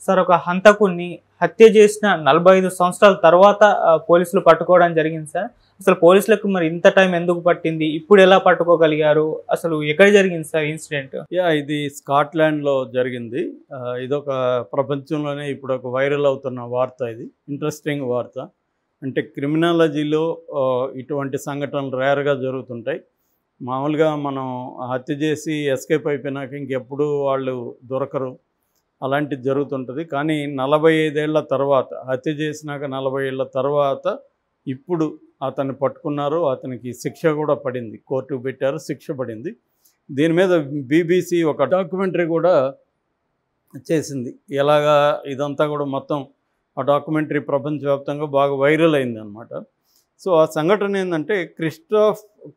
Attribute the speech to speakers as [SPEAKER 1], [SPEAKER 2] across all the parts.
[SPEAKER 1] Sir ఒక హంతకుడిని హత్య చేసిన 45 సంవత్సరాల తర్వాత పోలీసులు పట్టుకోవడం జరిగింది సార్. అసలు పోలీసులకు మరి ఇంత టైం ఎందుకు పట్టింది? ఇప్పుడు ఎలా పట్టుకోగలిగారు? అసలు ఎక్కడ జరిగింది సార్ ఇన్సిడెంట్?
[SPEAKER 2] ఇది స్కాట్లాండ్‌లో జరిగింది. ఇదొక ప్రపంచంలోనే ఇప్పుడు ఒక వైరల్ అవుతున్న వార్త ఇది. ఇంట్రెస్టింగ్ వార్త. అంటే క్రిమినాలజీలో ఇటువంటి సంఘటనలు రేర్‌గా జరుగుతుంటాయి. మామూలుగా మనం హత్య చేసి ఎస్కేప్ అయిపోయినాక ఇంకెప్పుడు వాళ్ళు దొరకరు. అలాంటిది జరుగుతుంటుంది. కానీ 45 ఏళ్ల తర్వాత, హత్య చేసినాక 40 ఏళ్ల తర్వాత ఇప్పుడు అతన్ని పట్టుకున్నారు. అతనికి శిక్ష కూడా పడింది. కోర్టుకు పెట్టారు, శిక్ష పడింది. దీని మీద BBC ఒక డాక్యుమెంటరీ కూడా చేసింది. ఎలాగా ఇదంతా కూడా మొత్తం ఆ డాక్యుమెంటరీ ప్రపంచవ్యాప్తంగా బాగా వైరల్ అయిందనమాట. సో ఆ సంఘటన ఏంటంటే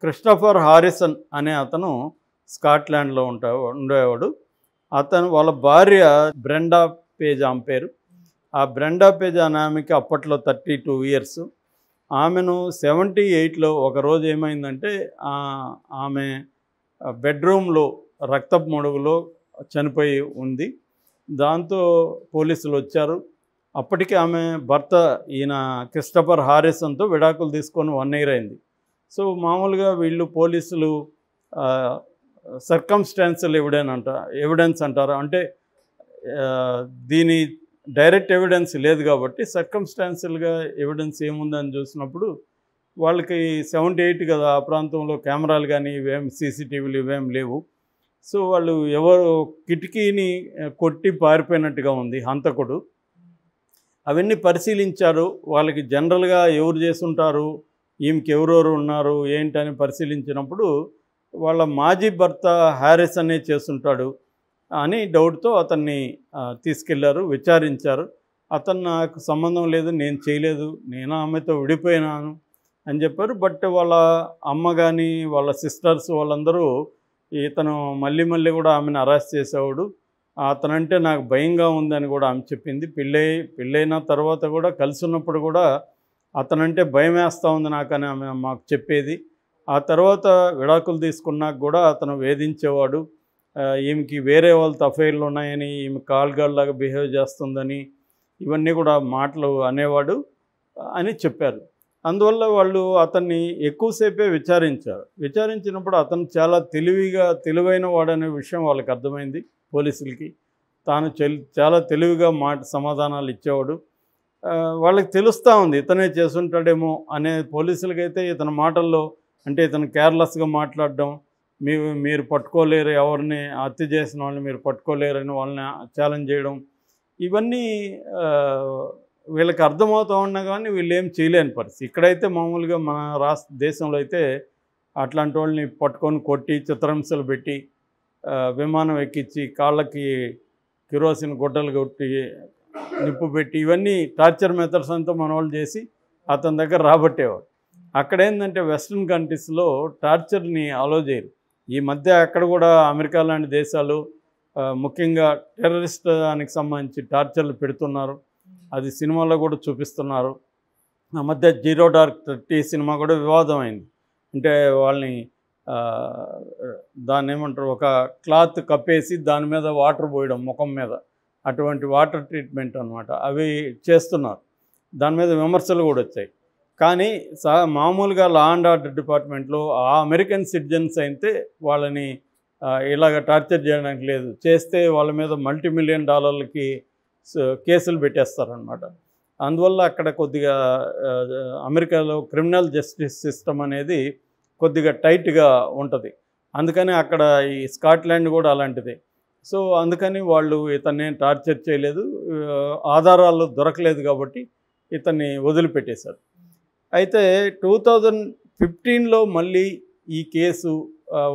[SPEAKER 2] క్రిస్టోఫర్ హారిసన్ అనే అతను స్కాట్లాండ్లో ఉండేవాడు. వాళ్ళ భార్య బ్రెండా పేజ్ ఆమె పేరు. ఆ బ్రెండా పేజ్ అనే ఆమెకి అప్పట్లో 32 ఇయర్స్. ఆమెను 78లో ఒకరోజు ఏమైందంటే ఆమె బెడ్రూమ్లో రక్తపు మడుగులో చనిపోయి ఉంది. దాంతో పోలీసులు వచ్చారు. అప్పటికి ఆమె భర్త ఈయన క్రిస్టోఫర్ హారిసన్తో విడాకులు తీసుకొని 1 ఇయర్ అయింది. సో మామూలుగా వీళ్ళు పోలీసులు సర్కమ్స్టాన్షియల్ ఎవిడెన్స్ అంటారు. అంటే దీని డైరెక్ట్ ఎవిడెన్స్ లేదు కాబట్టి సర్కమ్స్టాన్షియల్గా ఎవిడెన్స్ ఏముందని చూసినప్పుడు వాళ్ళకి 78 కదా, ఆ ప్రాంతంలో కెమెరాలు కానీ ఇవేం సీసీటీవీలు ఇవేం లేవు. సో వాళ్ళు ఎవరు కిటికీని కొట్టి పారిపోయినట్టుగా ఉంది హంతకుడు. అవన్నీ పరిశీలించారు. వాళ్ళకి జనరల్గా ఎవరు చేసుంటారు, ఈమెకి ఎవరెవరు ఉన్నారు ఏంటని పరిశీలించినప్పుడు వాళ్ళ మాజీ భర్త హారిసనే చేసుంటాడు అని డౌట్తో అతన్ని తీసుకెళ్లారు, విచారించారు. అతను నాకు సంబంధం లేదు, నేను చేయలేదు, నేను ఆమెతో విడిపోయినాను అని చెప్పారు. బట్ వాళ్ళ అమ్మ కానీ వాళ్ళ సిస్టర్స్ వాళ్ళందరూ ఇతను మళ్ళీ మళ్ళీ కూడా ఆమెను అరెస్ట్ చేసేవాడు, అతనంటే నాకు భయంగా ఉందని కూడా ఆమె చెప్పింది. పెళ్ళైన తర్వాత కూడా కలిసి ఉన్నప్పుడు కూడా అతనంటే భయం వేస్తూ ఉంది నాకని ఆమె మాకు చెప్పేది. ఆ తర్వాత విడాకులు తీసుకున్నాక కూడా అతను వేధించేవాడు. ఈమెకి వేరే వాళ్ళతో అఫైర్లు ఉన్నాయని, ఈమె కాల్గాళ్ళలాగా బిహేవ్ చేస్తుందని, ఇవన్నీ కూడా మాటలు అనేవాడు అని చెప్పారు. అందువల్ల వాళ్ళు అతన్ని ఎక్కువసేపే విచారించినప్పుడు అతను చాలా తెలివైన వాడనే విషయం వాళ్ళకి అర్థమైంది పోలీసులకి. తాను చాలా తెలివిగా సమాధానాలు ఇచ్చేవాడు. వాళ్ళకి తెలుస్తూ ఉంది ఇతనే చేసుంటాడేమో అనే. పోలీసులకైతే ఇతని మాటల్లో అంటే ఇతను కేర్లెస్గా మాట్లాడడం, మీరు పట్టుకోలేరు, ఎవరిని హత్య చేసిన వాళ్ళని మీరు పట్టుకోలేరని వాళ్ళని ఛాలెంజ్ చేయడం, ఇవన్నీ వీళ్ళకి అర్థమవుతూ ఉన్నా కానీ వీళ్ళు ఏం చేయలేని పరిస్థితి. ఇక్కడైతే మామూలుగా మన దేశంలో అయితే అట్లాంటి వాళ్ళని పట్టుకొని కొట్టి చిత్రహింసలు పెట్టి విమానం ఎక్కించి కాళ్ళకి కిరోసిన్ గుడ్డలు కొట్టి నిప్పు పెట్టి ఇవన్నీ టార్చర్ మెథడ్స్ అంతా మన వాళ్ళు చేసి అతని దగ్గర రాబట్టేవాడు. అక్కడ ఏంటంటే వెస్ట్రన్ కంట్రీస్లో టార్చర్ని అలో చేయరు. ఈ మధ్య అక్కడ కూడా అమెరికా లాంటి దేశాలు ముఖ్యంగా టెర్రరిస్ట్ దానికి సంబంధించి టార్చర్లు పెడుతున్నారు. అది సినిమాలో కూడా చూపిస్తున్నారు. ఆ మధ్య 0 Dark 30 సినిమా కూడా వివాదం అయింది. అంటే వాళ్ళని దాన్ని ఏమంటారు, ఒక క్లాత్ కప్పేసి దాని మీద వాటర్ పోయడం ముఖం మీద, అటువంటి వాటర్ ట్రీట్మెంట్ అనమాట, అవి చేస్తున్నారు. దాని మీద విమర్శలు కూడా వచ్చాయి. కానీ మామూలుగా లా అండ్ ఆర్డర్ డిపార్ట్మెంట్లో ఆ అమెరికన్ సిటిజన్స్ అయితే వాళ్ళని ఇలాగ టార్చర్ చేయడానికి లేదు. చేస్తే వాళ్ళ మీద $multi-million కేసులు పెట్టేస్తారనమాట. అందువల్ల అక్కడ కొద్దిగా అమెరికాలో క్రిమినల్ జస్టిస్ సిస్టమ్ అనేది కొద్దిగా టైట్గా ఉంటుంది. అందుకని అక్కడ ఈ స్కాట్లాండ్ కూడా అలాంటిదే. సో అందుకని వాళ్ళు ఇతన్ని టార్చర్ చేయలేదు, ఆధారాలు దొరకలేదు కాబట్టి ఇతన్ని వదిలిపెట్టేశారు. అయితే 2015లో మళ్ళీ ఈ కేసు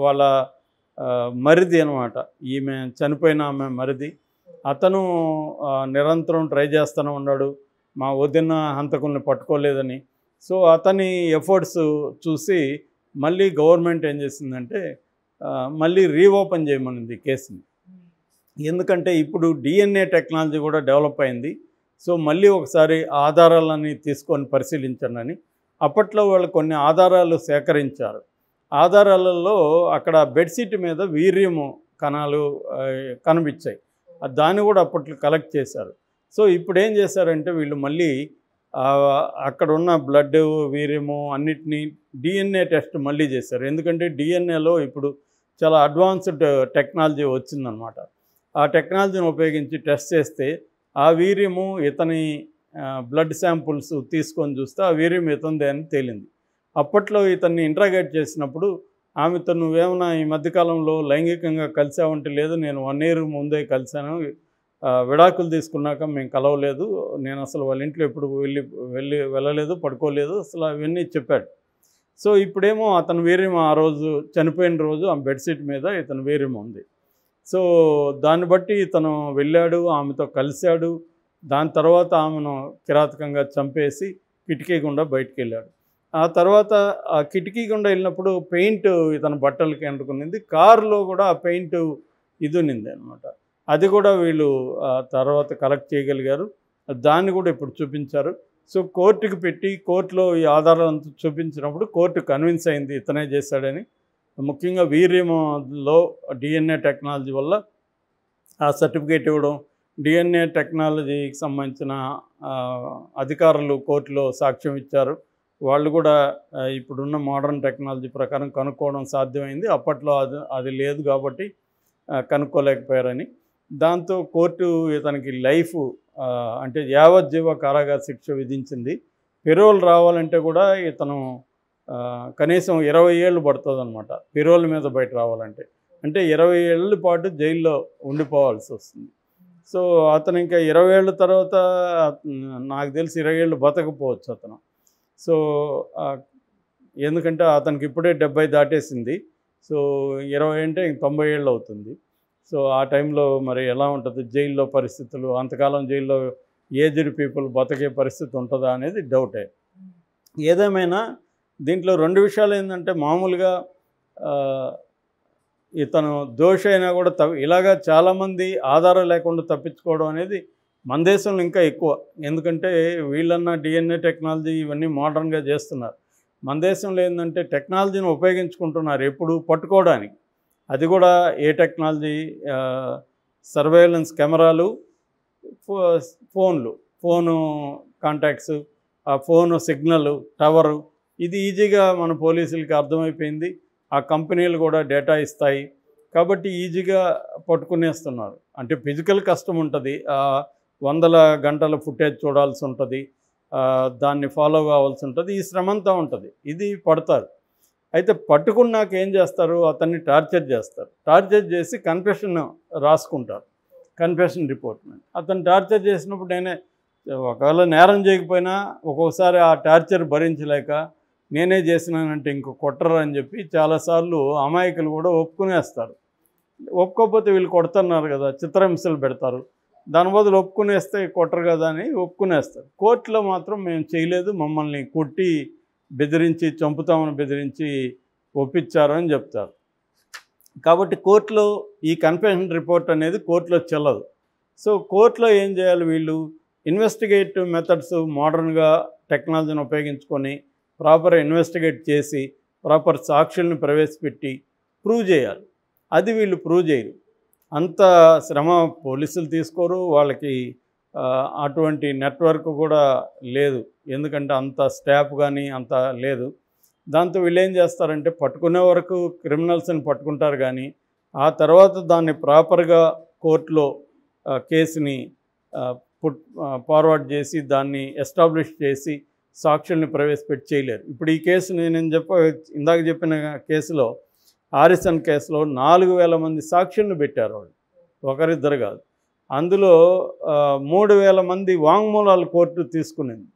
[SPEAKER 2] వాళ్ళ మరిది అనమాట, ఈమె చనిపోయిన ఆమె మరిది, అతను నిరంతరం ట్రై చేస్తూనే ఉన్నాడు మా వదిన హంతకుల్ని పట్టుకోలేదని. సో అతని ఎఫర్ట్స్ చూసి మళ్ళీ గవర్నమెంట్ ఏం చేసిందంటే మళ్ళీ రీఓపెన్ చేయమనింది కేసుని. ఎందుకంటే ఇప్పుడు DNA టెక్నాలజీ కూడా డెవలప్ అయింది. సో మళ్ళీ ఒకసారి ఆధారాలని తీసుకొని పరిశీలించండి అని. అప్పట్లో వాళ్ళు కొన్ని ఆధారాలు సేకరించారు. ఆధారాలలో అక్కడ బెడ్షీట్ మీద వీర్యము కణాలు కనిపించాయి. దాన్ని కూడా అప్పట్లో కలెక్ట్ చేశారు. సో ఇప్పుడు ఏం చేశారంటే వీళ్ళు మళ్ళీ అక్కడ ఉన్న బ్లడ్, వీర్యము అన్నిటినీ డిఎన్ఏ టెస్ట్ మళ్ళీ చేశారు. ఎందుకంటే డిఎన్ఏలో ఇప్పుడు చాలా అడ్వాన్స్డ్ టెక్నాలజీ వచ్చిందనమాట. ఆ టెక్నాలజీని ఉపయోగించి టెస్ట్ చేస్తే ఆ వీర్యము ఇతని బ్లడ్ శాంపుల్స్ తీసుకొని చూస్తే ఆ వీర్యం ఇతందే అని తేలింది. అప్పట్లో ఇతన్ని ఇంట్రాగేట్ చేసినప్పుడు ఆమెతో నువ్వేమన్నా ఈ మధ్యకాలంలో లైంగికంగా కలిసావంటే లేదు, నేను 1 year ముందే కలిశాను, విడాకులు తీసుకున్నాక మేము కలవలేదు, నేను అసలు వాళ్ళ ఇంట్లో ఎప్పుడు వెళ్ళలేదు, పడుకోలేదు, అసలు అవన్నీ చెప్పాడు. సో ఇప్పుడేమో అతని వీర్యం ఆ రోజు చనిపోయిన రోజు ఆ బెడ్షీట్ మీద ఇతని వీర్యం ఉంది. సో దాన్ని బట్టి ఇతను వెళ్ళాడు, ఆమెతో కలిశాడు. దాని తర్వాత ఆమెను కిరాతకంగా చంపేసి కిటికీ గుండా బయటికి వెళ్ళాడు. ఆ తర్వాత ఆ కిటికీ గుండా వెళ్ళినప్పుడు పెయింట్ ఇతని బట్టలకి అంటుకునింది. కారులో కూడా ఆ పెయింట్ ఇది ఉన్నింది అనమాట. అది కూడా వీళ్ళు తర్వాత కలెక్ట్ చేయగలిగారు. దాన్ని కూడా ఇప్పుడు చూపించారు. సో కోర్టుకి పెట్టి కోర్టులో ఈ ఆధారాలంతా చూపించినప్పుడు కోర్టు కన్విన్స్ అయింది ఇతనే చేశాడని. ముఖ్యంగా వీర్యంలో డిఎన్ఏ టెక్నాలజీ వల్ల ఆ సర్టిఫికేట్ ఇవ్వడం, డిఎన్ఏ టెక్నాలజీకి సంబంధించిన అధికారులు కోర్టులో సాక్ష్యం ఇచ్చారు. వాళ్ళు కూడా ఇప్పుడున్న మోడర్న్ టెక్నాలజీ ప్రకారం కనుక్కోవడం సాధ్యమైంది. అప్పట్లో అది లేదు కాబట్టి కనుక్కోలేకపోయారని. దాంతో కోర్టు ఇతనికి లైఫ్ అంటే యావజ్జీవ కారాగార శిక్ష విధించింది. పెరోల్ రావాలంటే కూడా ఇతను కనీసం 20 ఏళ్ళు పడుతుందన్నమాట పెరోల్ మీద బయట రావాలంటే. అంటే 20 ఏళ్ళ పాటు జైల్లో ఉండిపోవాల్సి వస్తుంది. సో అతను ఇంకా 20 ఏళ్ళ తర్వాత నాకు తెలిసి 20 ఏళ్ళు బతకపోవచ్చు అతను. సో ఎందుకంటే అతనికి ఇప్పుడే 70 దాటేసింది. సో 20 అంటే 90 ఏళ్ళు అవుతుంది. సో ఆ టైంలో మరి ఎలా ఉంటుంది జైల్లో పరిస్థితులు, అంతకాలం జైల్లో ఏజ్డ్ పీపుల్ బతికే పరిస్థితి ఉంటుందా అనేది డౌటే. ఏదేమైనా దీంట్లో 2 విషయాలు ఏంటంటే, మామూలుగా ఇతను దోషి అయినా కూడా ఇలాగా చాలామంది ఆధారం లేకుండా తప్పించుకోవడం అనేది మన దేశంలో ఇంకా ఎక్కువ. ఎందుకంటే వీళ్ళన్న డిఎన్ఏ టెక్నాలజీ ఇవన్నీ మోడర్న్గా చేస్తున్నారు. మన దేశంలో ఏంటంటే టెక్నాలజీని ఉపయోగించుకుంటున్నారు ఎప్పుడు పట్టుకోవడానికి. అది కూడా ఏ టెక్నాలజీ, సర్వేలెన్స్ కెమెరాలు, ఫోను కాంటాక్ట్స్, ఆ ఫోను సిగ్నల్ టవరు, ఇది ఈజీగా మన పోలీసులకి అర్థమైపోయింది. ఆ కంపెనీలు కూడా డేటా ఇస్తాయి కాబట్టి ఈజీగా పట్టుకునేస్తున్నారు. అంటే ఫిజికల్ కష్టం ఉంటుంది, 100 గంటల ఫుటేజ్ చూడాల్సి ఉంటుంది, దాన్ని ఫాలో కావాల్సి ఉంటుంది, ఈ శ్రమంతా ఉంటుంది. ఇది పడతారు. అయితే పట్టుకున్నాక ఏం చేస్తారు, అతన్ని టార్చర్ చేస్తారు. టార్చర్ చేసి కన్ఫెషన్ రాసుకుంటారు, కన్ఫెషన్ రిపోర్ట్. అతను టార్చర్ చేసినప్పుడు నేనే ఒకవేళ నేరం చేయకపోయినా ఒక్కొక్కసారి ఆ టార్చర్ భరించలేక నేనే చేసినానంటే ఇంకో కొట్టరు అని చెప్పి చాలాసార్లు అమాయకులు కూడా ఒప్పుకునేస్తారు. ఒప్పుకోకపోతే వీళ్ళు కొడుతున్నారు కదా, చిత్రహింసలు పెడతారు. దాని బదులు ఒప్పుకునేస్తే కొట్టరు కదా అని ఒప్పుకునేస్తారు. కోర్టులో మాత్రం మేము చేయలేదు, మమ్మల్ని కొట్టి బెదిరించి చంపుతామని బెదిరించి ఒప్పించారు అని చెప్తారు. కాబట్టి కోర్టులో ఈ కన్ఫెషన్ రిపోర్ట్ అనేది కోర్టులో చెల్లదు. సో కోర్టులో ఏం చేయాలి, వీళ్ళు ఇన్వెస్టిగేటివ్ మెథడ్స్ మోడర్న్గా టెక్నాలజీని ఉపయోగించుకొని ప్రాపర్ ఇన్వెస్టిగేట్ చేసి ప్రాపర్ సాక్షుల్ని ప్రవేశపెట్టి ప్రూవ్ చేయాలి. అది వీళ్ళు ప్రూవ్ చేయరు. అంత శ్రమ పోలీసులు తీసుకోరు, వాళ్ళకి అటువంటి నెట్వర్క్ కూడా లేదు. ఎందుకంటే అంత స్టాఫ్ కానీ అంత లేదు. దాంతో వీళ్ళు ఏం చేస్తారంటే పట్టుకునే వరకు క్రిమినల్స్ని పట్టుకుంటారు కానీ ఆ తర్వాత దాన్ని ప్రాపర్గా కోర్టులో కేసుని ఫార్వర్డ్ చేసి దాన్ని ఎస్టాబ్లిష్ చేసి సాక్షుల్ని ప్రవేశపెట్టి చేయలేరు. ఇప్పుడు ఈ కేసు నేను ఇందాక చెప్పిన కేసులో, ఆరిసన్ కేసులో 4000 మంది సాక్షుల్ని పెట్టారు వాళ్ళు, ఒకరిద్దరు కాదు. అందులో 3000 మంది వాంగ్మూలాలు కోర్టు తీసుకునింది.